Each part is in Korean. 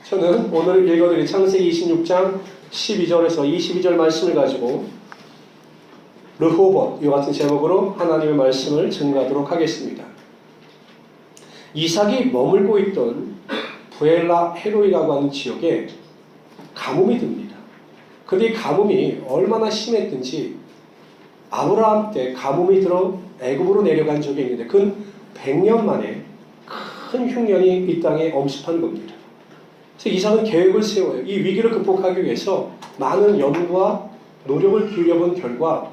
저는 오늘 읽어드릴 창세기 26장 12절에서 22절 말씀을 가지고 르호봇 이와 같은 제목으로 하나님의 말씀을 증거하도록 하겠습니다. 이삭이 머물고 있던 부엘라 헤로이라고 하는 지역에 가뭄이 듭니다. 그런데 이 가뭄이 얼마나 심했든지 아브라함 때 가뭄이 들어 애굽으로 내려간 적이 있는데 그건 100년 만에 큰 흉년이 이 땅에 엄습한 겁니다. 그래서 이삭은 계획을 세워요. 이 위기를 극복하기 위해서 많은 연구와 노력을 기울여본 결과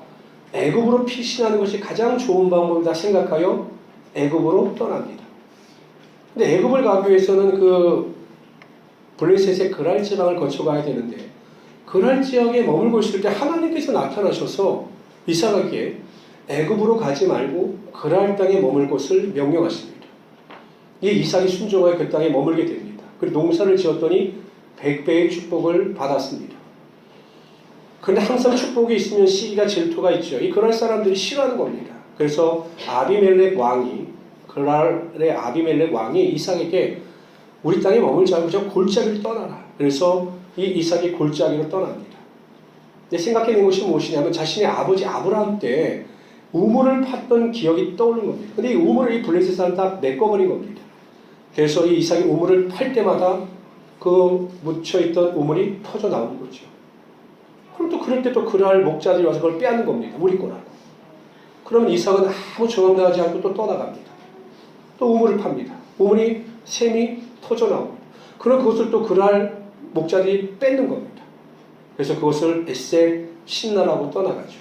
애굽으로 피신하는 것이 가장 좋은 방법이다 생각하여 애굽으로 떠납니다. 근데 애굽을 가기 위해서는 그 블레셋의 그랄 지방을 거쳐가야 되는데 그랄 지역에 머물고 있을 때 하나님께서 나타나셔서 이삭에게 애굽으로 가지 말고 그랄 땅에 머물 곳을 명령하십니다. 이 이삭이 순종하여 그 땅에 머물게 됩니다. 그리고 농사를 지었더니 100배의 축복을 받았습니다. 그런데 항상 축복이 있으면 시기가 질투가 있죠. 이 그랄 사람들이 싫어하는 겁니다. 그래서 그랄의 아비멜렉 왕이 이삭에게 우리 땅에 머물지 않고 저 골짜기를 떠나라. 그래서 이 이삭이 골짜기로 떠납니다. 근데 생각해낸 것이 무엇이냐면 자신의 아버지 아브라함 때 우물을 팠던 기억이 떠오르는 겁니다. 근데 이 우물을 이 블레셋 사람 다 메꿔버린 겁니다. 그래서 이 이삭이 우물을 팔 때마다 그 묻혀있던 우물이 터져 나오는 거죠. 그럼 또 그럴 때 또 그랄 목자들이 와서 그걸 빼앗는 겁니다. 우리 거라고. 그러면 이삭은 아무 저항도 하지 않고 또 떠나갑니다. 또 우물을 팝니다. 우물이 샘이 터져 나옵니다. 그럼 그것을 또 그랄 목자들이 뺏는 겁니다. 그래서 그것을 에셀 신나라고 떠나가죠.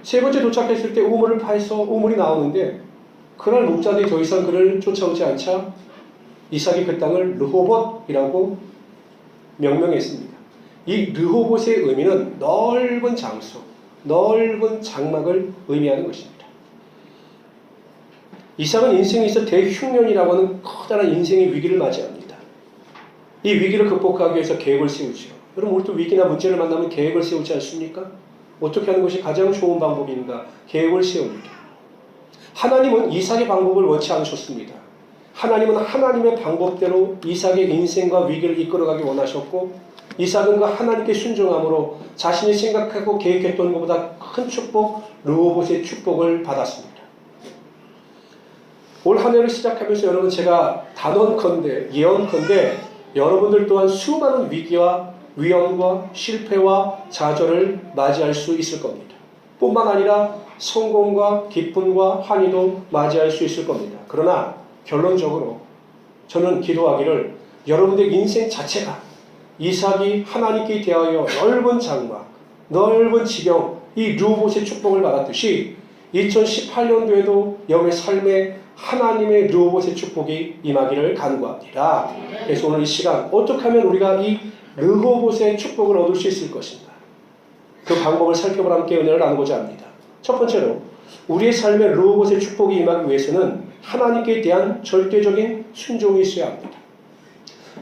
세 번째 도착했을 때 우물을 파서 우물이 나오는데 그날 목자들이 더 이상 그를 쫓아오지 않자 이삭이 그 땅을 르호봇이라고 명명했습니다. 이 르호봇의 의미는 넓은 장소, 넓은 장막을 의미하는 것입니다. 이삭은 인생에 있어 대흉년이라고 하는 커다란 인생의 위기를 맞이합니다. 이 위기를 극복하기 위해서 계획을 세우죠. 여러분 우리 또 위기나 문제를 만나면 계획을 세우지 않습니까? 어떻게 하는 것이 가장 좋은 방법인가? 계획을 세웁니다. 하나님은 이삭의 방법을 원치 않으셨습니다. 하나님은 하나님의 방법대로 이삭의 인생과 위기를 이끌어가기 원하셨고 이삭은 그 하나님께 순종함으로 자신이 생각하고 계획했던 것보다 큰 축복, 르호봇의 축복을 받았습니다. 올 한 해를 시작하면서 여러분 제가 예언컨대 여러분들 또한 수많은 위기와 위험과 실패와 좌절을 맞이할 수 있을 겁니다. 뿐만 아니라 성공과 기쁨과 환희도 맞이할 수 있을 겁니다. 그러나 결론적으로 저는 기도하기를 여러분들의 인생 자체가 이삭이 하나님께 대하여 넓은 장막, 넓은 지경, 이 르호봇의 축복을 받았듯이 2018년도에도 여러분의 삶에 하나님의 르호봇의 축복이 임하기를 간구합니다. 그래서 오늘 이 시간 어떻게 하면 우리가 이 르호봇의 축복을 얻을 수 있을 것인가? 그 방법을 살펴보라 함께 은혜를 나누고자 합니다. 첫 번째로 우리의 삶에 르호봇의 축복이 임하기 위해서는 하나님께 대한 절대적인 순종이 있어야 합니다.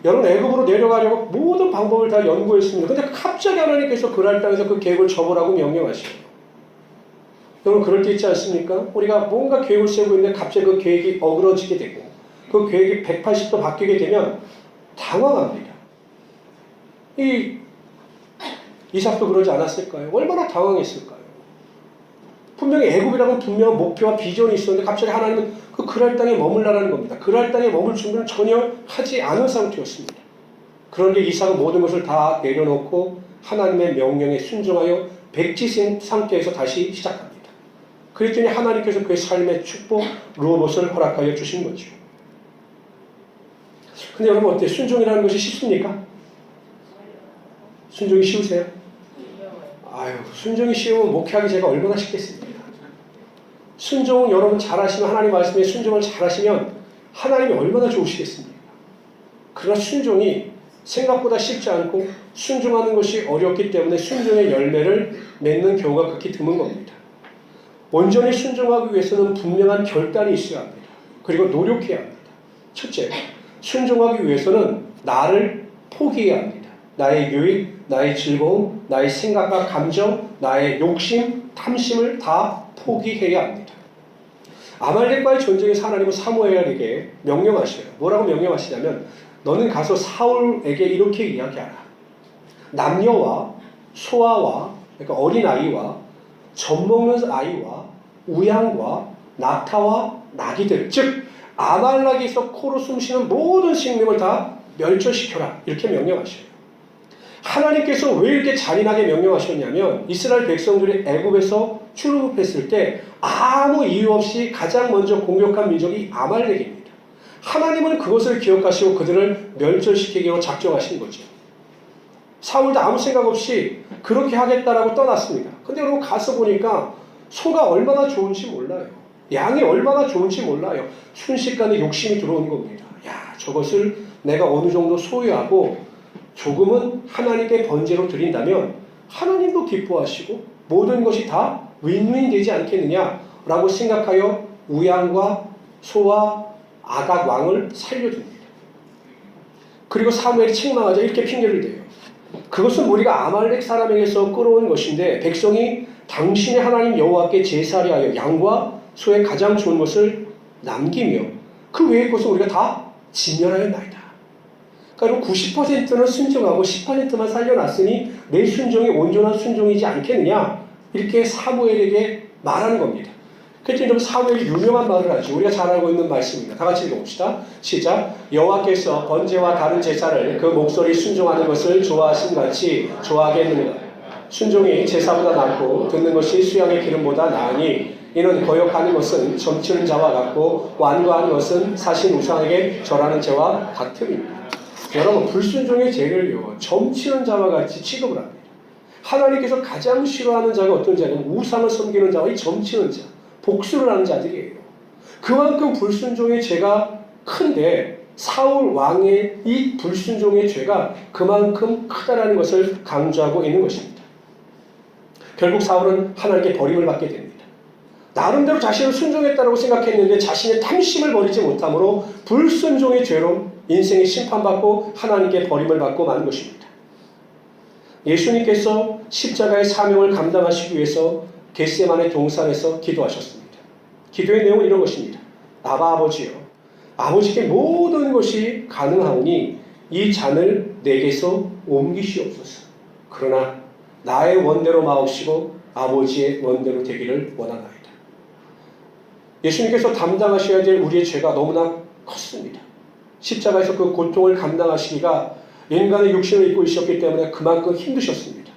여러분 애굽으로 내려가려고 모든 방법을 다 연구했습니다. 근데 갑자기 하나님께서 그랄 땅에서 그 계획을 접으라고 명령하시죠. 여러분 그럴 때 있지 않습니까? 우리가 뭔가 계획을 세우고 있는데 갑자기 그 계획이 어그러지게 되고 그 계획이 180도 바뀌게 되면 당황합니다. 이삭도 그러지 않았을까요? 얼마나 당황했을까요? 분명히 애굽이라는 분명한 목표와 비전이 있었는데 갑자기 하나님은 그 그랄 땅에 머물라는 겁니다. 그랄 땅에 머물 준비를 전혀 하지 않은 상태였습니다. 그런데 이삭은 모든 것을 다 내려놓고 하나님의 명령에 순종하여 백지 상태에서 다시 시작합니다. 그랬더니 하나님께서 그의 삶의 축복, 르호봇을 허락하여 주신 거죠. 근데 여러분 어때요? 순종이라는 것이 쉽습니까? 순종이 쉬우세요? 아유, 순종이 쉬우면 목회하기 제가 얼마나 쉽겠습니까? 순종은 여러분 잘하시면 하나님 말씀에 순종을 잘하시면 하나님이 얼마나 좋으시겠습니까? 그러나 순종이 생각보다 쉽지 않고 순종하는 것이 어렵기 때문에 순종의 열매를 맺는 경우가 극히 드문 겁니다. 온전히 순종하기 위해서는 분명한 결단이 있어야 합니다. 그리고 노력해야 합니다. 첫째, 순종하기 위해서는 나를 포기해야 합니다. 나의 유익, 나의 즐거움, 나의 생각과 감정, 나의 욕심, 탐심을 다 포기해야 합니다. 아말렉과의 전쟁에서 하나님은 사무엘에게 명령하셔요. 뭐라고 명령하시냐면 너는 가서 사울에게 이렇게 이야기하라. 남녀와 소아와 그러니까 어린아이와 젖먹는 아이와 우양과 낙타와 나귀들 즉 아말렉에서 코로 숨쉬는 모든 생명을 다 멸절시켜라 이렇게 명령하셔요. 하나님께서 왜 이렇게 잔인하게 명령하셨냐면 이스라엘 백성들이 애굽에서 출애굽했을 때 아무 이유 없이 가장 먼저 공격한 민족이 아말렉입니다. 하나님은 그것을 기억하시고 그들을 멸절시키기로 작정하신 거죠. 사울도 아무 생각 없이 그렇게 하겠다라고 떠났습니다. 근데 여러분 가서 보니까 소가 얼마나 좋은지 몰라요. 양이 얼마나 좋은지 몰라요. 순식간에 욕심이 들어온 겁니다. 야, 저것을 내가 어느 정도 소유하고 조금은 하나님께 번제로 드린다면 하나님도 기뻐하시고 모든 것이 다 윈윈 되지 않겠느냐라고 생각하여 우양과 소와 아각 왕을 살려줍니다. 그리고 사무엘이 책망하자 이렇게 핑계를 대요. 그것은 우리가 아말렉 사람에게서 끌어온 것인데 백성이 당신의 하나님 여호와께 제사를 하여 양과 소의 가장 좋은 것을 남기며 그 외의 것은 우리가 다 진멸하였나이다. 그러니까 90%는 순종하고 10%만 살려놨으니 내 순종이 온전한 순종이지 않겠느냐 이렇게 사무엘에게 말하는 겁니다. 그때 좀 사무엘이 유명한 말을 하죠. 우리가 잘 알고 있는 말씀입니다. 다 같이 읽어봅시다. 시작. 여호와께서 번제와 다른 제사를 그 목소리 순종하는 것을 좋아하신 같이 좋아하겠는가. 순종이 제사보다 낫고 듣는 것이 수양의 기름보다 나으니 이는 거역하는 것은 점치는 자와 같고 완고하는 것은 사신 우상에게 절하는 죄와 같음입니다. 여러분 불순종의 죄를요 점치는 자와 같이 취급을 합니다. 하나님께서 가장 싫어하는 자가 어떤 자냐면 우상을 섬기는 자와 이 점치는 자 복수를 하는 자들이에요. 그만큼 불순종의 죄가 큰데 사울 왕의 이 불순종의 죄가 그만큼 크다라는 것을 강조하고 있는 것입니다. 결국 사울은 하나님께 버림을 받게 됩니다. 나름대로 자신을 순종했다고 생각했는데 자신의 탐심을 버리지 못함으로 불순종의 죄로 인생이 심판받고 하나님께 버림을 받고 마는 것입니다. 예수님께서 십자가의 사명을 감당하시기 위해서 겟세마네 동산에서 기도하셨습니다. 기도의 내용은 이런 것입니다. 아바 아버지여, 아버지께 모든 것이 가능하오니 이 잔을 내게서 옮기시옵소서. 그러나 나의 원대로 마옵시고 아버지의 원대로 되기를 원하나이다. 예수님께서 담당하셔야 될 우리의 죄가 너무나 컸습니다. 십자가에서 그 고통을 감당하시기가 인간의 육신을 입고 있었기 때문에 그만큼 힘드셨습니다.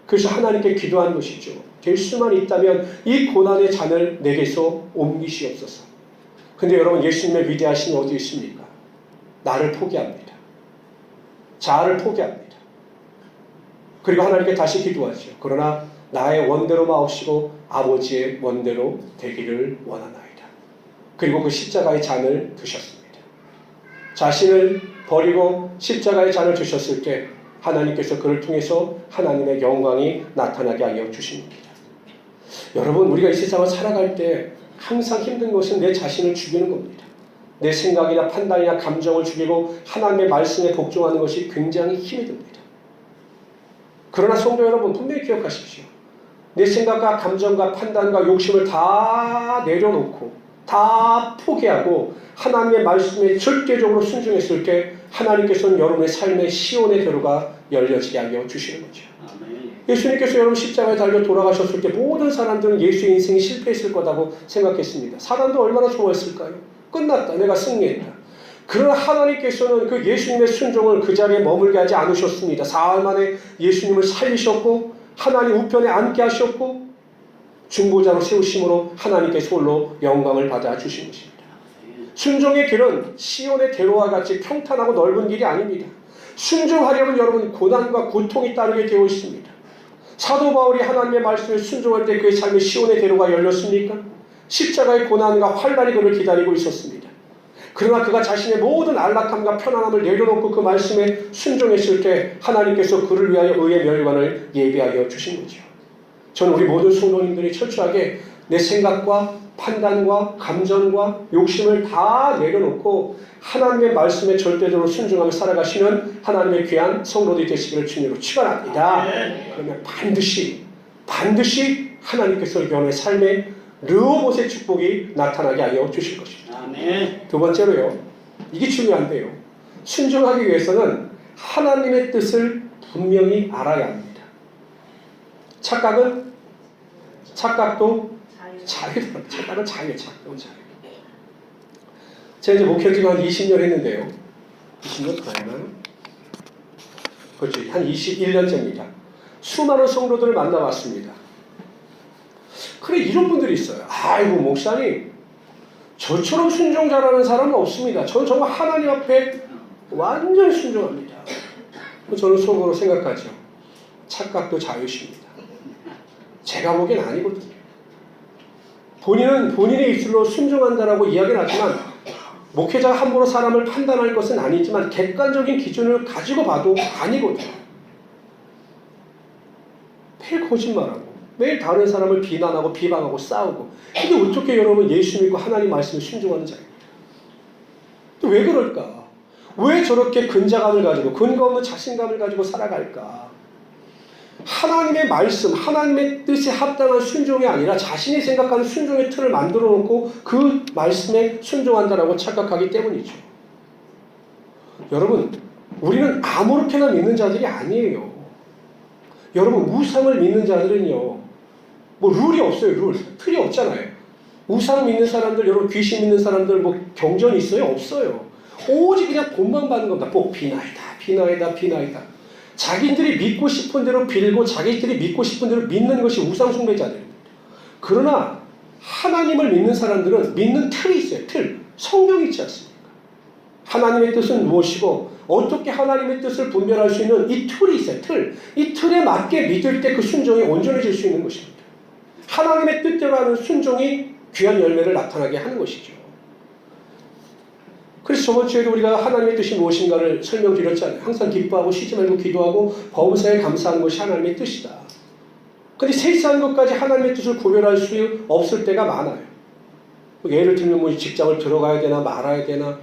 그래서 하나님께 기도한 것이죠. 될 수만 있다면 이 고난의 잔을 내게서 옮기시옵소서. 근데 여러분 예수님의 위대하심이 어디 있습니까? 나를 포기합니다. 자아를 포기합니다. 그리고 하나님께 다시 기도하죠. 그러나 나의 원대로 마옵시고 아버지의 원대로 되기를 원하나이다. 그리고 그 십자가의 잔을 드셨습니다. 자신을 버리고 십자가의 잔을 드셨을 때 하나님께서 그를 통해서 하나님의 영광이 나타나게 하여 주십니다. 여러분 우리가 이 세상을 살아갈 때 항상 힘든 것은 내 자신을 죽이는 겁니다. 내 생각이나 판단이나 감정을 죽이고 하나님의 말씀에 복종하는 것이 굉장히 힘이 듭니다. 그러나 성도 여러분 분명히 기억하십시오. 내 생각과 감정과 판단과 욕심을 다 내려놓고 다 포기하고 하나님의 말씀에 절대적으로 순종했을 때 하나님께서는 여러분의 삶의 시온의 대로가 열려지게 하여 주시는 거죠. 예수님께서 여러분 십자가에 달려 돌아가셨을 때 모든 사람들은 예수의 인생이 실패했을 거라고 생각했습니다. 사람도 얼마나 좋아했을까요? 끝났다. 내가 승리했다. 그러나 하나님께서는 그 예수님의 순종을 그 자리에 머물게 하지 않으셨습니다. 사흘 만에 예수님을 살리셨고 하나님 우편에 앉게 하셨고 중보자로 세우심으로 하나님께서 홀로 영광을 받아 주신 것입니다. 순종의 길은 시온의 대로와 같이 평탄하고 넓은 길이 아닙니다. 순종하려면 여러분 고난과 고통이 따르게 되어 있습니다. 사도 바울이 하나님의 말씀에 순종할 때 그의 삶의 시온의 대로가 열렸습니까? 십자가의 고난과 환난이 그를 기다리고 있었습니다. 그러나 그가 자신의 모든 안락함과 편안함을 내려놓고 그 말씀에 순종했을 때 하나님께서 그를 위하여 의의 멸관을 예비하여 주신 거죠. 저는 우리 모든 성도님들이 철저하게 내 생각과 판단과 감정과 욕심을 다 내려놓고 하나님의 말씀에 절대적으로 순종하며 살아가시는 하나님의 귀한 성도들이 되시기를 주님으로 축원합니다. 그러면 반드시 하나님께서 여러분의 삶에 르호봇의 축복이 나타나게 하여 주실 것입니다. 두 번째로요. 이게 중요한데요. 순종하기 위해서는 하나님의 뜻을 분명히 알아야 합니다. 착각도 자유다. 착각은 자유예요. 착각은 자유. 제가 이제 목회 지금 한 20년 했는데요. 20년 더 했나요? 그렇죠. 한 21년째입니다. 수많은 성도들을 만나봤습니다. 그래, 이런 분들이 있어요. 아이고, 목사님, 저처럼 순종 잘하는 사람은 없습니다. 저는 정말 하나님 앞에 완전히 순종합니다. 저는 속으로 생각하죠. 착각도 자유십니다. 제가 보기엔 아니거든요. 본인은 본인의 입술로 순종한다라고 이야기는 하지만 목회자가 함부로 사람을 판단할 것은 아니지만 객관적인 기준을 가지고 봐도 아니거든요. 매일 거짓말하고 매일 다른 사람을 비난하고 비방하고 싸우고, 이게 어떻게 여러분 예수 믿고 하나님 말씀을 순종하는 자입니까? 왜 그럴까? 왜 저렇게 근자감을 가지고 근거 없는 자신감을 가지고 살아갈까? 하나님의 말씀, 하나님의 뜻에 합당한 순종이 아니라 자신이 생각하는 순종의 틀을 만들어 놓고 그 말씀에 순종한다라고 착각하기 때문이죠. 여러분, 우리는 아무렇게나 믿는 자들이 아니에요. 여러분, 우상을 믿는 자들은요, 뭐 룰이 없어요. 룰, 틀이 없잖아요. 우상 믿는 사람들, 여러분 귀신 믿는 사람들 뭐 경전이 있어요? 없어요. 오직 그냥 본만 받는 겁니다. 비나이다, 비나이다, 비나이다. 자기들이 믿고 싶은 대로 빌고 자기들이 믿고 싶은 대로 믿는 것이 우상 숭배자들입니다. 그러나 하나님을 믿는 사람들은 믿는 틀이 있어요. 틀. 성경이 있지 않습니까? 하나님의 뜻은 무엇이고 어떻게 하나님의 뜻을 분별할 수 있는 이 틀이 있어요. 틀. 이 틀에 맞게 믿을 때 그 순종이 온전해질 수 있는 것입니다. 하나님의 뜻대로 하는 순종이 귀한 열매를 나타나게 하는 것이죠. 그래서 저번 주에도 우리가 하나님의 뜻이 무엇인가를 설명드렸잖아요. 항상 기뻐하고 쉬지 말고 기도하고 범사에 감사하는 것이 하나님의 뜻이다. 근데 세세한 것까지 하나님의 뜻을 구별할 수 없을 때가 많아요. 예를 들면 뭐 직장을 들어가야 되나 말아야 되나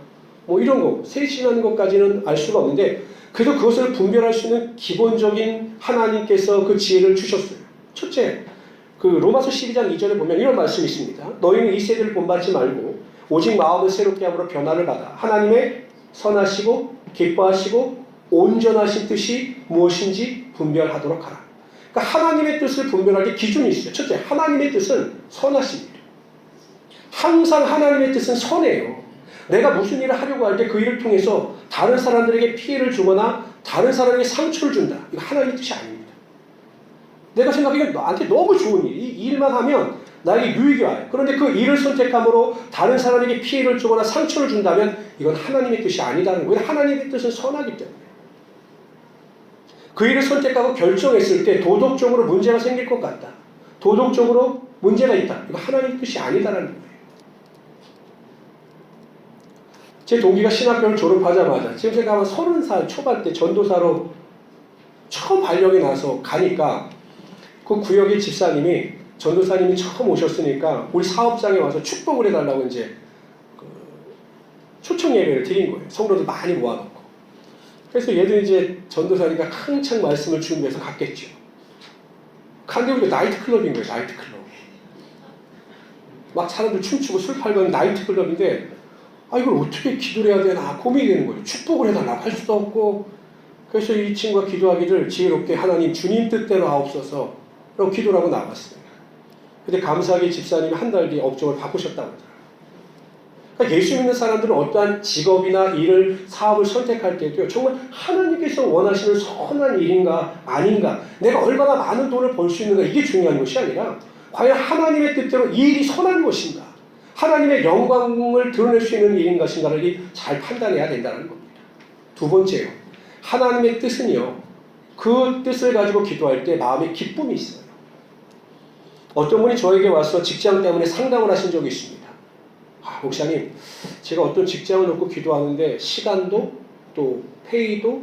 뭐 이런 거 세심한 것까지는 알 수가 없는데, 그래도 그것을 분별할 수 있는 기본적인 하나님께서 그 지혜를 주셨어요. 첫째, 그 로마서 12장 2절에 보면 이런 말씀이 있습니다. 너희는 이 세대를 본받지 말고 오직 마음을 새롭게 함으로 변화를 받아 하나님의 선하시고 기뻐하시고 온전하신 뜻이 무엇인지 분별하도록 하라. 그러니까 하나님의 뜻을 분별할 때 기준이 있어요. 첫째, 하나님의 뜻은 선하십니다. 항상 하나님의 뜻은 선해요. 내가 무슨 일을 하려고 할 때 그 일을 통해서 다른 사람들에게 피해를 주거나 다른 사람에게 상처를 준다. 이거 하나님의 뜻이 아닙니다. 내가 생각하기에 나한테 너무 좋은 일, 이 일만 하면 나에게 유익이 와요. 그런데 그 일을 선택함으로 다른 사람에게 피해를 주거나 상처를 준다면 이건 하나님의 뜻이 아니다는 거예요. 하나님의 뜻은 선하기 때문에. 그 일을 선택하고 결정했을 때 도덕적으로 문제가 생길 것 같다. 도덕적으로 문제가 있다. 이거 하나님의 뜻이 아니다라는 거예요. 제 동기가 신학교를 졸업하자마자 지금 제가 아마 30살 초반 때 전도사로 처음 발령이 나서 가니까 그 구역의 집사님이 전도사님이 처음 오셨으니까 우리 사업장에 와서 축복을 해달라고 이제 초청 예배를 드린 거예요. 성도들 많이 모아놓고. 그래서 얘도 이제 전도사니까 한창 말씀을 준비해서 갔겠죠. 근데 우리가 나이트클럽인 거예요. 나이트클럽. 막 사람들 춤추고 술 팔고 하는 나이트클럽인데 이걸 어떻게 기도를 해야 되나 고민이 되는 거예요. 축복을 해달라고 할 수도 없고. 그래서 이 친구가 기도하기를 지혜롭게 하나님 주님 뜻대로 하옵소서 라고 기도를 하고 나갔어요. 근데 감사하게 집사님이 한 달 뒤에 업종을 바꾸셨다고 하더라고요. 그러니까 예수 믿는 사람들은 어떠한 직업이나 일을, 사업을 선택할 때도요, 정말 하나님께서 원하시는 선한 일인가 아닌가, 내가 얼마나 많은 돈을 벌 수 있는가, 이게 중요한 것이 아니라 과연 하나님의 뜻대로 이 일이 선한 것인가, 하나님의 영광을 드러낼 수 있는 일인 것인가를 잘 판단해야 된다는 겁니다. 두 번째요, 하나님의 뜻은요, 그 뜻을 가지고 기도할 때 마음에 기쁨이 있어요. 어떤 분이 저에게 와서 직장 때문에 상담을 하신 적이 있습니다. 목사님, 제가 어떤 직장을 놓고 기도하는데 시간도 또 페이도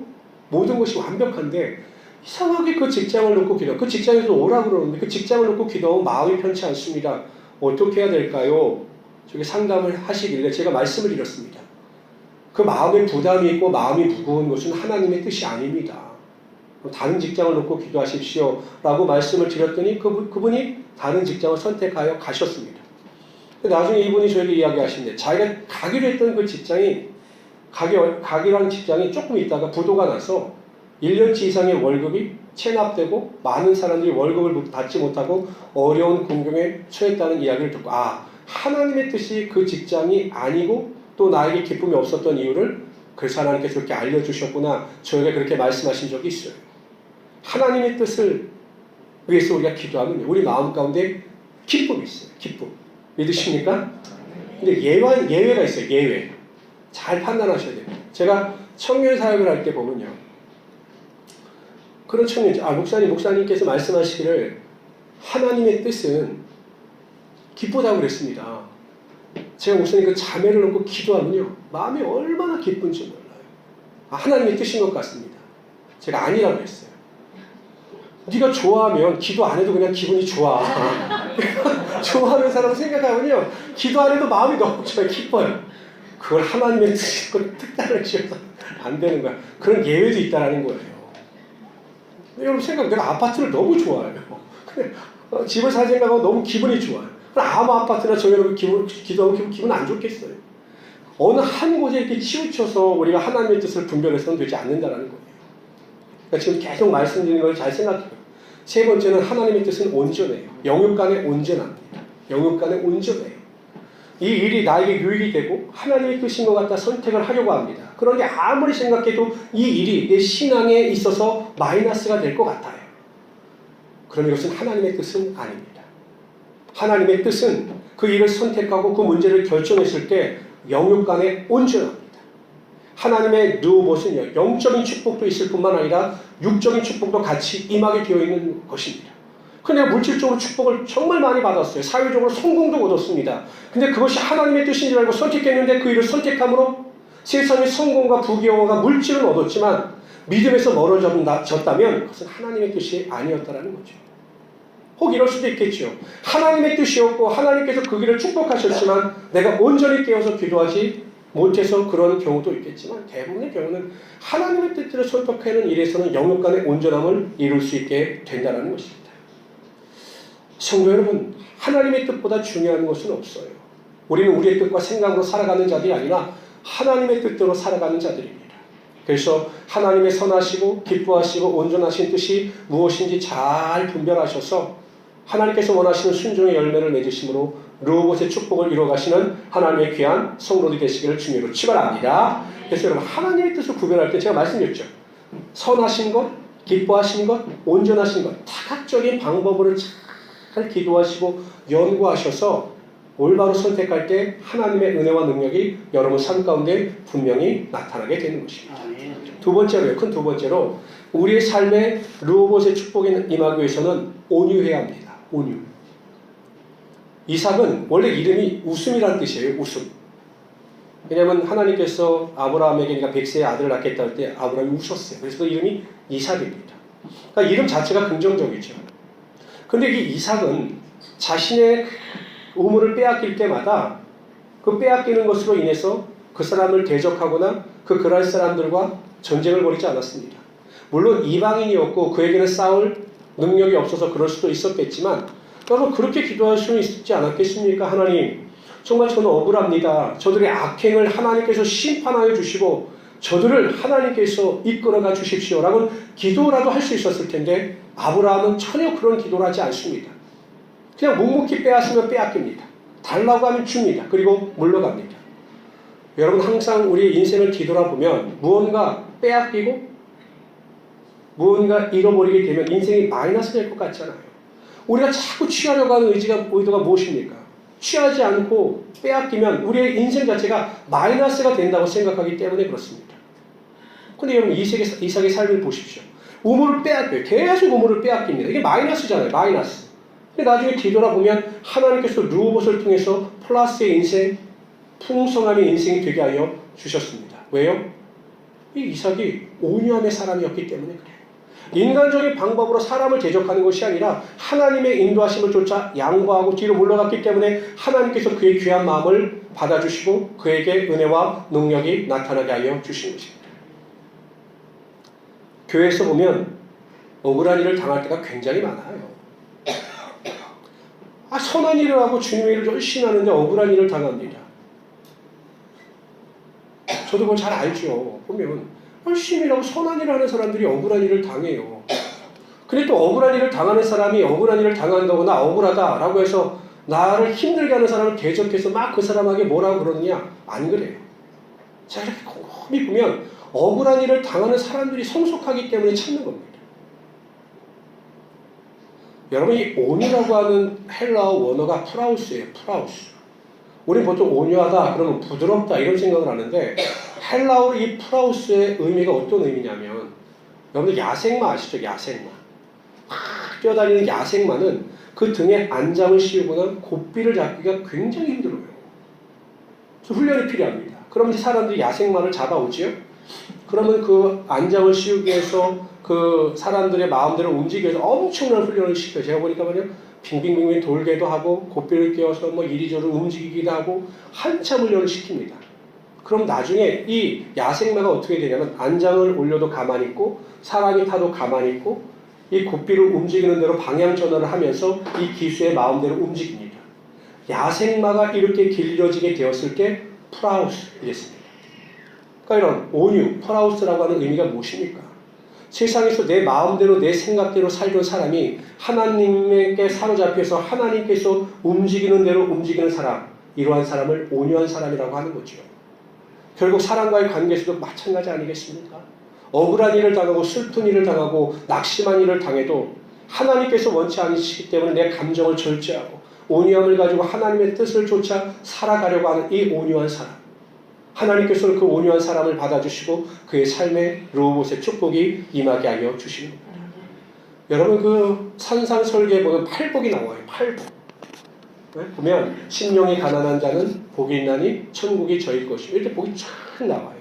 모든 것이 완벽한데 이상하게 그 직장을 놓고 기도하고 그 직장에서 오라고 그러는데 그 직장을 놓고 기도하면 마음이 편치 않습니다. 어떻게 해야 될까요? 저기 상담을 하시길래 제가 말씀을 드렸습니다. 그 마음에 부담이 있고 마음이 무거운 것은 하나님의 뜻이 아닙니다. 다른 직장을 놓고 기도하십시오 라고 말씀을 드렸더니 그분이 다른 직장을 선택하여 가셨습니다. 나중에 이분이 저에게 이야기하시는데 자기가 가기로 했던 그 직장이 가게라는 직장이 조금 있다가 부도가 나서 1년치 이상의 월급이 체납되고 많은 사람들이 월급을 받지 못하고 어려운 공경에 처했다는 이야기를 듣고 하나님의 뜻이 그 직장이 아니고 또 나에게 기쁨이 없었던 이유를 그래서 하나님께서 그렇게 알려주셨구나. 저에게 그렇게 말씀하신 적이 있어요. 하나님의 뜻을 위해서 우리가 기도하면 우리 마음 가운데 기쁨이 있어요. 기쁨. 믿으십니까? 근데 예외가 있어요. 예외. 잘 판단하셔야 돼요. 제가 청년 사역을 할 때 보면요. 그런 청년, 목사님께서 말씀하시기를 하나님의 뜻은 기쁘다고 그랬습니다. 제가 목사님 그 자매를 놓고 기도하면요. 마음이 얼마나 기쁜지 몰라요. 하나님의 뜻인 것 같습니다. 제가 아니라고 했어요. 네가 좋아하면 기도 안 해도 그냥 기분이 좋아. 좋아하는 사람을 생각하면요. 기도 안 해도 마음이 너무 좋아요. 기뻐요. 그걸 하나님의 뜻대로 지어서 안 되는 거야. 그런 예외도 있다라는 거예요. 여러분 내가 아파트를 너무 좋아해요. 집을 살 생각하고 너무 기분이 좋아요. 아무 아파트나 저희는 기도하면 기분 안 좋겠어요. 어느 한 곳에 이렇게 치우쳐서 우리가 하나님의 뜻을 분별해서는 되지 않는다는 거예요. 그러니까 지금 계속 말씀드리는 걸 잘 생각해요. 세 번째는 하나님의 뜻은 온전해요. 영육 간에 온전합니다. 영육 간에 온전해요. 이 일이 나에게 유익이 되고 하나님의 뜻인 것 같다 선택을 하려고 합니다. 그런데 아무리 생각해도 이 일이 내 신앙에 있어서 마이너스가 될 것 같아요. 그럼 이것은 하나님의 뜻은 아닙니다. 하나님의 뜻은 그 일을 선택하고 그 문제를 결정했을 때 영육 간에 온전합니다. 하나님의 누봇은요, 영적인 축복도 있을 뿐만 아니라 육적인 축복도 같이 임하게 되어 있는 것입니다. 근데 물질적으로 축복을 정말 많이 받았어요. 사회적으로 성공도 얻었습니다. 근데 그것이 하나님의 뜻인 줄 알고 선택했는데 그 일을 선택함으로 세상의 성공과 부귀영화가 물질은 얻었지만 믿음에서 멀어졌다면 그것은 하나님의 뜻이 아니었다라는 거죠. 혹 이럴 수도 있겠죠. 하나님의 뜻이었고 하나님께서 그 길을 축복하셨지만 내가 온전히 깨어서 기도하지 못해서 그런 경우도 있겠지만 대부분의 경우는 하나님의 뜻대로 선택하는 일에서는 영육 간의 온전함을 이룰 수 있게 된다는 것입니다. 성도 여러분, 하나님의 뜻보다 중요한 것은 없어요. 우리는 우리의 뜻과 생각으로 살아가는 자들이 아니라 하나님의 뜻대로 살아가는 자들입니다. 그래서 하나님의 선하시고 기뻐하시고 온전하신 뜻이 무엇인지 잘 분별하셔서 하나님께서 원하시는 순종의 열매를 맺으심으로 르호봇의 축복을 이루어가시는 하나님의 귀한 성도들이 되시기를 주님으로 축원합니다. 그래서 여러분 하나님의 뜻을 구별할 때 제가 말씀드렸죠. 선하신 것, 기뻐하신 것, 온전하신 것 다각적인 방법으로 잘 기도하시고 연구하셔서 올바로 선택할 때 하나님의 은혜와 능력이 여러분 삶 가운데 분명히 나타나게 되는 것입니다. 두 번째로요. 큰 두 번째로 우리의 삶에 르호봇의 축복이 임하기 위해서는 온유해야 합니다. 온유. 이삭은 원래 이름이 웃음이라는 뜻이에요. 웃음. 왜냐하면 하나님께서 아브라함에게 100세의 아들을 낳겠다 할 때 아브라함이 웃었어요. 그래서 그 이름이 이삭입니다. 그러니까 이름 자체가 긍정적이죠. 근데 이 이삭은 자신의 우물을 빼앗길 때마다 그 빼앗기는 것으로 인해서 그 사람을 대적하거나 그 그랄 사람들과 전쟁을 벌이지 않았습니다. 물론 이방인이었고 그에게는 싸울 능력이 없어서 그럴 수도 있었겠지만 여러분 그렇게 기도할 수는 있지 않았겠습니까? 하나님 정말 저는 억울합니다. 저들의 악행을 하나님께서 심판하여 주시고 저들을 하나님께서 이끌어가 주십시오 라고 기도라도 할 수 있었을 텐데 아브라함은 전혀 그런 기도를 하지 않습니다. 그냥 묵묵히 빼앗으면 빼앗깁니다. 달라고 하면 줍니다. 그리고 물러갑니다. 여러분 항상 우리의 인생을 뒤돌아보면 무언가 빼앗기고 무언가 잃어버리게 되면 인생이 마이너스 될 것 같잖아요. 우리가 자꾸 취하려고 하는 의도가 무엇입니까? 취하지 않고 빼앗기면 우리의 인생 자체가 마이너스가 된다고 생각하기 때문에 그렇습니다. 근데 여러분 이삭의 삶을 보십시오. 우물을 빼앗겨요. 계속 우물을 빼앗깁니다. 이게 마이너스잖아요. 마이너스. 근데 나중에 뒤돌아보면 하나님께서 르호봇을 통해서 플러스의 인생, 풍성함의 인생이 되게 하여 주셨습니다. 왜요? 이 이삭이 온유함의 사람이었기 때문에 그래요. 인간적인 방법으로 사람을 대적하는 것이 아니라 하나님의 인도하심을 쫓아 양보하고 뒤로 물러갔기 때문에 하나님께서 그의 귀한 마음을 받아주시고 그에게 은혜와 능력이 나타나게 하여 주신 것입니다. 교회에서 보면 억울한 일을 당할 때가 굉장히 많아요. 선한 일을 하고 주님의 일을 열심히 하는데 억울한 일을 당합니다. 저도 그걸 잘 알죠. 보면 열심히 일하고 선한 일을 하는 사람들이 억울한 일을 당해요. 근데 또 억울한 일을 당하는 사람이 억울한 일을 당한다거나 억울하다라고 해서 나를 힘들게 하는 사람을 대적해서 막 그 사람에게 뭐라고 그러느냐? 안 그래요. 자, 이렇게 곰곰이 보면 억울한 일을 당하는 사람들이 성숙하기 때문에 참는 겁니다. 여러분, 이 온유라고 하는 헬라어 원어가 프라우스예요. 프라우스. 우리 보통 온유하다 그러면 부드럽다 이런 생각을 하는데 헬라어로 이 프라우스의 의미가 어떤 의미냐면 여러분들 야생마 아시죠? 야생마. 막 뛰어다니는 야생마는 그 등에 안장을 씌우고는 고삐를 잡기가 굉장히 힘들어요. 훈련이 필요합니다. 그럼 이제 사람들이 야생마를 잡아오지요? 그러면 그 안장을 씌우기 위해서 그 사람들의 마음대로 움직이기 위해서 엄청난 훈련을 시켜요. 제가 보니까 말이요. 빙빙빙빙 돌게도 하고 고삐를 끼워서 뭐 이리저리 움직이기도 하고 한참 훈련을 시킵니다. 그럼 나중에 이 야생마가 어떻게 되냐면 안장을 올려도 가만히 있고 사람이 타도 가만히 있고 이 고삐를 움직이는 대로 방향 전환을 하면서 이 기수의 마음대로 움직입니다. 야생마가 이렇게 길려지게 되었을 때 프라우스 이랬습니다. 그러니까 이런 온유, 프라우스라고 하는 의미가 무엇입니까? 세상에서 내 마음대로 내 생각대로 살던 사람이 하나님께 사로잡혀서 하나님께서 움직이는 대로 움직이는 사람, 이러한 사람을 온유한 사람이라고 하는 거죠. 결국 사람과의 관계에서도 마찬가지 아니겠습니까? 억울한 일을 당하고 슬픈 일을 당하고 낙심한 일을 당해도 하나님께서 원치 않으시기 때문에 내 감정을 절제하고 온유함을 가지고 하나님의 뜻을 쫓아 살아가려고 하는 이 온유한 사람, 하나님께서는 그 온유한 사람을 받아주시고 그의 삶에 르호봇의 축복이 임하게 하여 주십니다. 여러분 그 산상설계에 보면 팔복이 나와요. 팔복. 네? 보면 심령이 가난한 자는 복이 있나니 천국이 저희 것이고 이렇게 복이 쫙 나와요.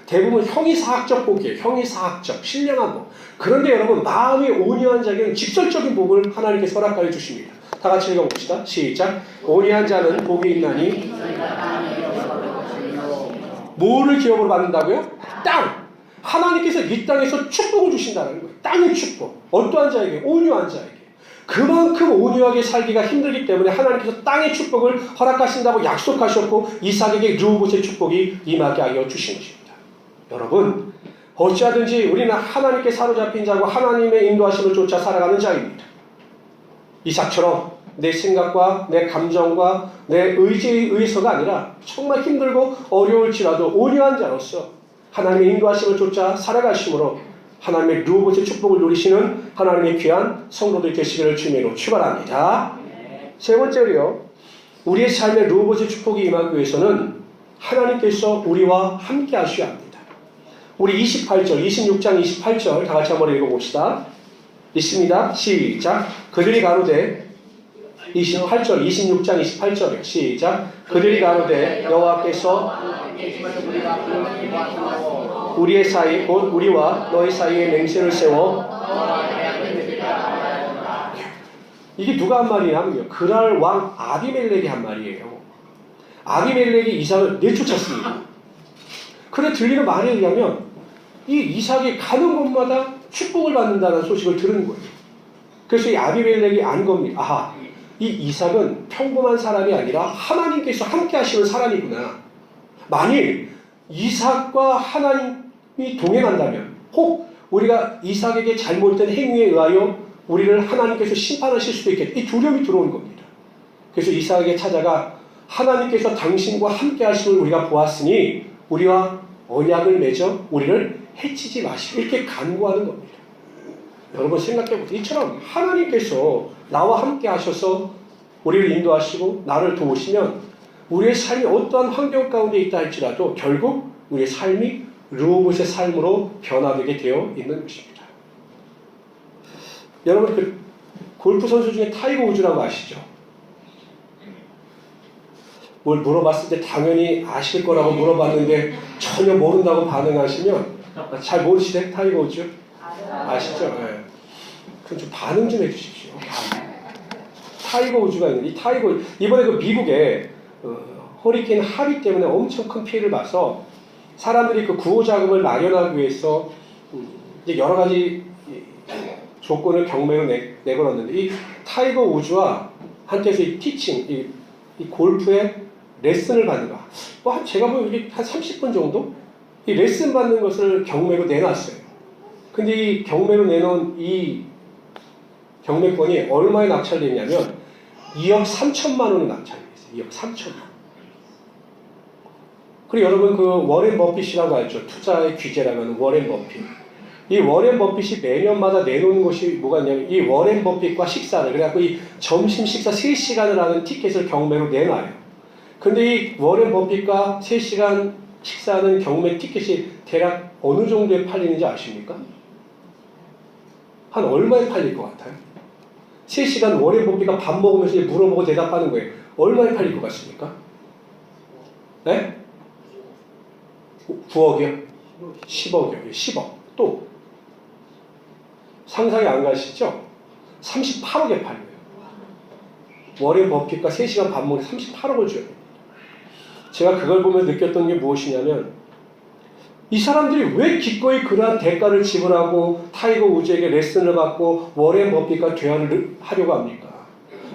대부분 형이사학적 복이에요. 형이사학적 신령한 복. 그런데 여러분 마음이 온유한 자에게는 직설적인 복을 하나님께서 허락하여 주십니다. 다 같이 읽어봅시다. 시작. 온유한 자는 복이 있나니 뭐를 기업으로 받는다고요? 땅! 하나님께서 이 땅에서 축복을 주신다는 거예요. 땅의 축복. 어떠한 자에게? 온유한 자에게. 그만큼 온유하게 살기가 힘들기 때문에 하나님께서 땅의 축복을 허락하신다고 약속하셨고 이삭에게 르호봇의 축복이 임하게 하여 주신 것입니다. 여러분, 어찌하든지 우리는 하나님께 사로잡힌 자고 하나님의 인도하심을 쫓아 살아가는 자입니다. 이삭처럼 내 생각과 내 감정과 내 의지에 의해서가 아니라 정말 힘들고 어려울지라도 온유한 자로서 하나님의 인도하심을 쫓아 살아가심으로 하나님의 르호봇의 축복을 누리시는 하나님의 귀한 성도들 되시기를 주님으로 축원합니다. 세 번째로요. 우리의 삶에 르호봇의 축복이 임하기 위해서는 하나님께서 우리와 함께 하셔야 합니다. 우리 28절, 26장 28절 다 같이 한번 읽어봅시다. 있습니다. 시작. 그들이 가로되 28절, 26장 28절이요. 시작. 그들이 가로되 여호와께서 우리의 사이 곧 우리와 너희 사이에 맹세를 세워 이게 누가 한 말이냐면요. 그랄 왕 아비멜렉이 한 말이에요. 아비멜렉이 이삭을 내쫓았습니다. 그래 들리는 말에 의하면 이 이삭이 가는 곳마다 축복을 받는다는 소식을 들은 거예요. 그래서 이 아비멜렉이 안 겁니다. 아하, 이 이삭은 평범한 사람이 아니라 하나님께서 함께 하시는 사람이구나. 만일 이삭과 하나님이 동행한다면 혹 우리가 이삭에게 잘못된 행위에 의하여 우리를 하나님께서 심판하실 수도 있겠다. 이 두려움이 들어온 겁니다. 그래서 이삭에게 찾아가 하나님께서 당신과 함께 하심을 우리가 보았으니 우리와 언약을 맺어 우리를 해치지 마시고 이렇게 간구하는 겁니다. 여러분 생각해보세요. 이처럼 하나님께서 나와 함께 하셔서 우리를 인도하시고 나를 도우시면 우리의 삶이 어떠한 환경 가운데 있다 할지라도 결국 우리의 삶이 르호봇의 삶으로 변화되게 되어 있는 것입니다. 여러분 그 골프 선수 중에 타이거 우즈라고 아시죠? 뭘 물어봤을 때 당연히 아실 거라고 물어봤는데 전혀 모른다고 반응하시면 잘 모르시대? 타이거 우즈? 아시죠? 네. 그럼 좀 반응 좀 해주십시오. 타이거 우즈가 있는데 이 타이거 이번에 그 미국에 허리케인 하리 때문에 엄청 큰 피해를 봐서 사람들이 그 구호 자금을 마련하기 위해서 이제 여러 가지 조건을 경매로 내걸었는데 이 타이거 우즈와 한테서 이 티칭 이 골프의 레슨을 받는 거. 제가 보기엔 한 30분 정도 이 레슨 받는 것을 경매로 내놨어요. 근데 이 경매로 내놓은 이 경매권이 얼마에 낙찰됐냐면 2억 3천만 원에 낙찰됐어요. 2억 3천만 원. 그리고 여러분 그 워렌 버핏이라고 알죠? 투자의 귀재라고 하는 워렌 버핏. 이 워렌 버핏이 매년마다 내놓는 것이 뭐가 있냐면 이 워렌 버핏과 식사를 그래갖고 이 점심 식사 3시간을 하는 티켓을 경매로 내놔요. 근데 이 워렌 버핏과 3시간 식사하는 경매 티켓이 대략 어느 정도에 팔리는지 아십니까? 한 얼마에 팔릴 것 같아요? 3시간 워렌 버핏가 밥 먹으면서 물어보고 대답하는 거예요. 얼마에 팔릴 것 같습니까? 네? 9억이요? 10억이요. 10억. 또 상상이 안 가시죠? 38억에 팔려요. 워렌 버핏과 3시간 밥 먹으면 38억을 줘요. 제가 그걸 보면 느꼈던 게 무엇이냐면 이 사람들이 왜 기꺼이 그러한 대가를 지불하고 타이거 우즈에게 레슨을 받고 워렌 버핏과 대화를 하려고 합니까?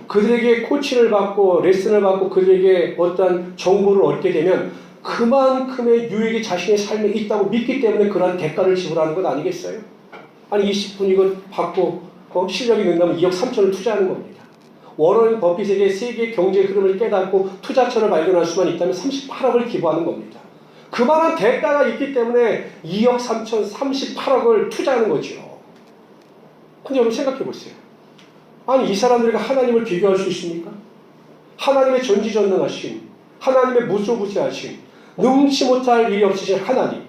그들에게 코치를 받고 레슨을 받고 그들에게 어떠한 정보를 얻게 되면 그만큼의 유익이 자신의 삶에 있다고 믿기 때문에 그러한 대가를 지불하는 것 아니겠어요? 아니 20분 이거 받고 실력이 는다면 2억 3천을 투자하는 겁니다. 워런 버핏에게 세계 경제 흐름을 깨닫고 투자처를 발견할 수만 있다면 38억을 기부하는 겁니다. 그만한 대가가 있기 때문에 2억 3천 38억을 투자하는 거죠. 근데 여러분 생각해 보세요. 아니 이 사람들과 하나님을 비교할 수 있습니까? 하나님의 전지전능하심, 하나님의 무소부지하심, 능치 못할 일이 없으신 하나님.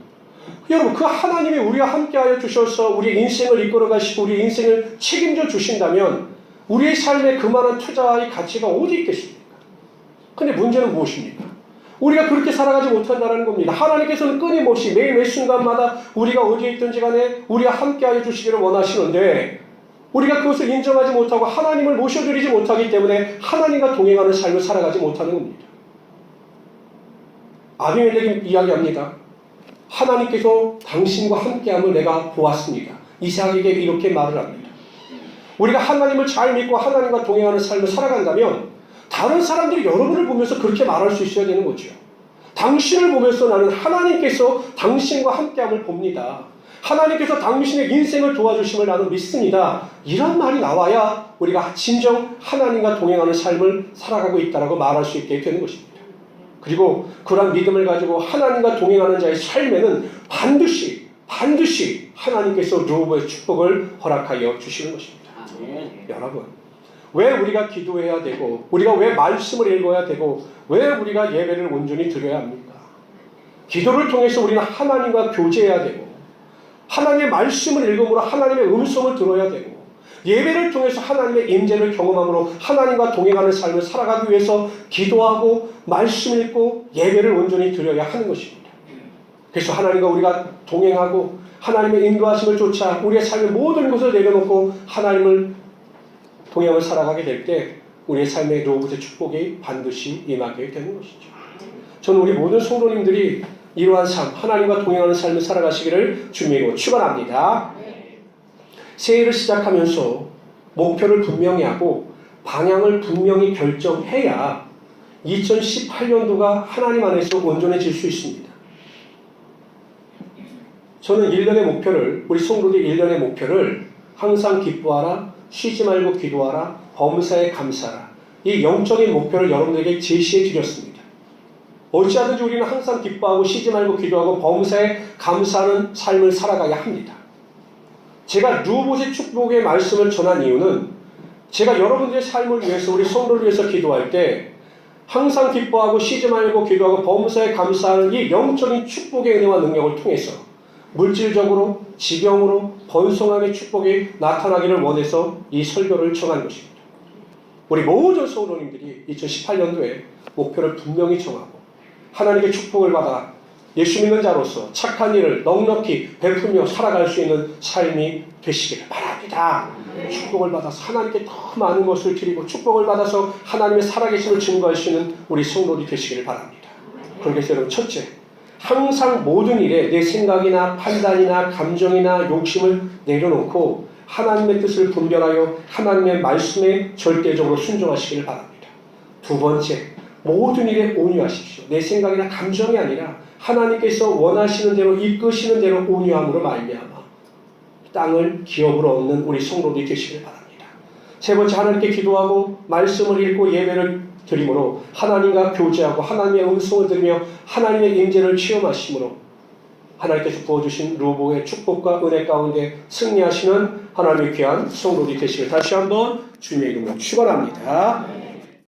여러분 그 하나님이 우리와 함께하여 주셔서 우리의 인생을 이끌어 가시고 우리의 인생을 책임져 주신다면 우리의 삶에 그만한 투자의 가치가 어디 있겠습니까? 근데 문제는 무엇입니까? 우리가 그렇게 살아가지 못한다는 겁니다. 하나님께서는 끊임없이 매일 매 순간마다 우리가 어디에 있든지 간에 우리와 함께하여 주시기를 원하시는데 우리가 그것을 인정하지 못하고 하나님을 모셔드리지 못하기 때문에 하나님과 동행하는 삶을 살아가지 못하는 겁니다. 아비멜렉이 이야기합니다. 하나님께서 당신과 함께함을 내가 보았습니다. 이삭에게 이렇게 말을 합니다. 우리가 하나님을 잘 믿고 하나님과 동행하는 삶을 살아간다면 다른 사람들이 여러분을 보면서 그렇게 말할 수 있어야 되는 거죠. 당신을 보면서 나는 하나님께서 당신과 함께함을 봅니다. 하나님께서 당신의 인생을 도와주심을 나는 믿습니다. 이런 말이 나와야 우리가 진정 하나님과 동행하는 삶을 살아가고 있다고 말할 수 있게 되는 것입니다. 그리고 그러한 믿음을 가지고 하나님과 동행하는 자의 삶에는 반드시 하나님께서 르호보의 축복을 허락하여 주시는 것입니다. 여러분 왜 우리가 기도해야 되고 우리가 왜 말씀을 읽어야 되고 왜 우리가 예배를 온전히 드려야 합니까? 기도를 통해서 우리는 하나님과 교제해야 되고 하나님의 말씀을 읽음으로 하나님의 음성을 들어야 되고 예배를 통해서 하나님의 임재를 경험함으로 하나님과 동행하는 삶을 살아가기 위해서 기도하고 말씀 읽고 예배를 온전히 드려야 하는 것입니다. 그래서 하나님과 우리가 동행하고 하나님의 인도하심을 쫓아 우리의 삶의 모든 것을 내려놓고 하나님을 동행을 살아가게 될 때 우리의 삶의 르호보의 축복이 반드시 임하게 되는 것이죠. 저는 우리 모든 성도님들이 이러한 삶, 하나님과 동행하는 삶을 살아가시기를 주님으로 축원합니다. 새해를 시작하면서 목표를 분명히 하고 방향을 분명히 결정해야 2018년도가 하나님 안에서 온전해질 수 있습니다. 저는 1년의 목표를, 우리 성도들 1년의 목표를 항상 기뻐하라, 쉬지 말고 기도하라, 범사에 감사하라. 이 영적인 목표를 여러분에게 제시해 드렸습니다. 어찌하든지 우리는 항상 기뻐하고 쉬지 말고 기도하고 범사에 감사하는 삶을 살아가야 합니다. 제가 르호보의 축복의 말씀을 전한 이유는 제가 여러분들의 삶을 위해서 우리 성도를 위해서 기도할 때 항상 기뻐하고 쉬지 말고 기도하고 범사에 감사하는 이 영적인 축복의 은혜와 능력을 통해서 물질적으로 지경으로 번성함의 축복이 나타나기를 원해서 이 설교를 정한 것입니다. 우리 모든 성도님들이 2018년도에 목표를 분명히 정하고 하나님의 축복을 받아 예수 믿는 자로서 착한 일을 넉넉히 베풀며 살아갈 수 있는 삶이 되시기를 바랍니다. 축복을 받아서 하나님께 더 많은 것을 드리고 축복을 받아서 하나님의 살아계심을 증거할 수 있는 우리 성도들이 되시기를 바랍니다. 그러겠어요. 여러분, 첫째, 항상 모든 일에 내 생각이나 판단이나 감정이나 욕심을 내려놓고 하나님의 뜻을 분별하여 하나님의 말씀에 절대적으로 순종하시기를 바랍니다. 두 번째, 모든 일에 온유하십시오. 내 생각이나 감정이 아니라 하나님께서 원하시는 대로 이끄시는 대로 운유함으로 말미암아 땅을 기업으로 얻는 우리 성도들이 되시길 바랍니다. 세 번째, 하나님께 기도하고 말씀을 읽고 예배를 드림으로 하나님과 교제하고 하나님의 음성을 들으며 하나님의 임재를 체험하심으로 하나님께서 부어주신 루복의 축복과 은혜 가운데 승리하시는 하나님의 귀한 성도들이 되시길 다시 한번 주님의 이름으로 축원합니다.